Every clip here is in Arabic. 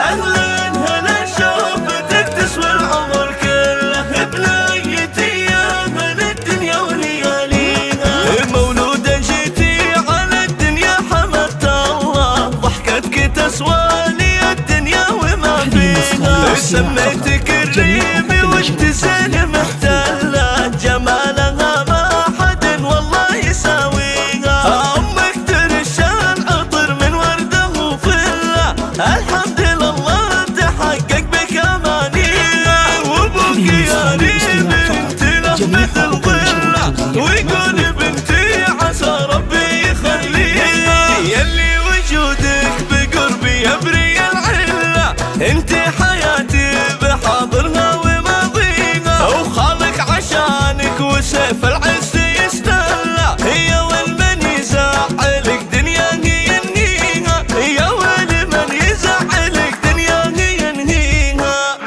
أهلا هلا شوفتك تسوى العمر كله بنيتي يا من الدنيا ولياليها. مولودة جيتي على الدنيا حمدت الله، ضحكتك تسوى لي الدنيا وما فيها. سميتك الريمي والتزين محتلة، جمالها ما حد والله يساويها. أمك ترشى العطر من وردة وفلة، الحمد لله تحقق بك أمانيها. وأبوك يا ريمي انت له مثل ظلة، ويقول بنتي عسى ربي يخليها. يلي وجودك بقربي يبري العلة، انت حياتي بحاضرها وماضيها. وخالق عشانك وسيف العز يستهلى، يا والمن يزعلك دنيا هي ينهيها، يا والمن يزعلك دنيا هي ينهيها.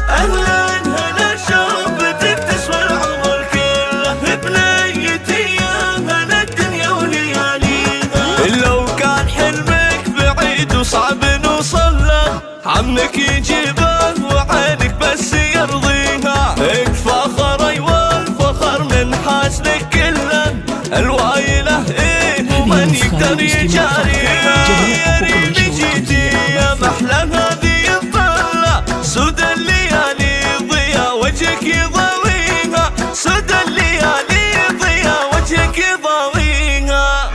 أهلا هلا شوفتك تسوى العمر كله بنيتي يا من الدنيا ولياليها. لو كان حلمك بعيد وصعب نوصل له، عمك يجيبه وعينك بس يرضيها. اكفى خري والفخر من حاسنك كله، الوايله ايه ومن يقدر يجاريها. يا ريمي جيتي يا محلى هذه الطلة، سود الليالي ضيا وجهك يضاويها، سود الليالي ضيا وجهك يضاويها.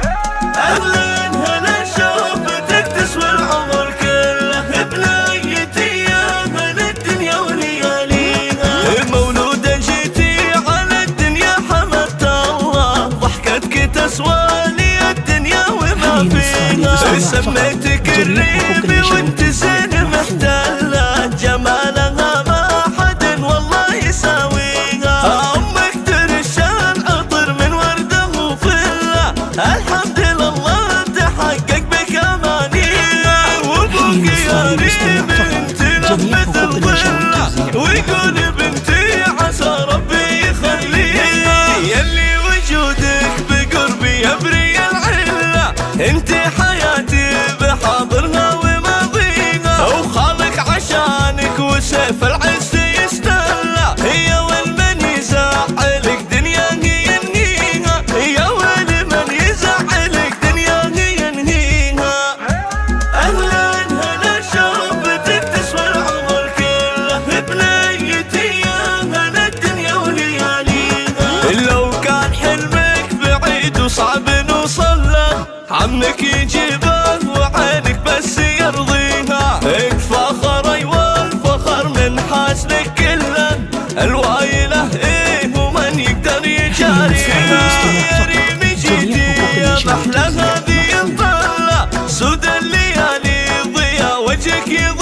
أهلا هلا شوفتك تسوى العمر كله بنيتي يا من الدنيا ولياليها. مولودة جيتي على الدنيا حمدت الله، ضحكتك تسوى لي الدنيا وما فيها. سميتك الريمي وانت زين محتلة، جمالها ما حد والله يساويها. أمك ترشى العطر من وردة وفلة، الحمد لله تحقق بك أمانيها. وأبوك يا ريمي انت له مثل ظلة، ويقول بنتي عسى ربي يخليها. يلي وجودك بقربي يبري العلة، انت حياتي بحاضرها وماضيها. وخالق عشانك وسيف العز يستهلى، يا والمن يزعلك دنيا هي ينهيها، يا والمن يزعلك دنيا هي ينهيها. أهلا هلا شوفتك تسوى العمر كله بنيتي يا من الدنيا ولياليها. لو كان حلمك بعيد وصعب نوصل له، عمك يجيبه وعينك بس يرضيها. اكفى خري والفخر من حاسنك كله، الوايله ايه ومن يقدر يجاريها. يا ريمي جيتي يا محلى هذه الطلة، سود الليالي ضيا وجهك يضاويها.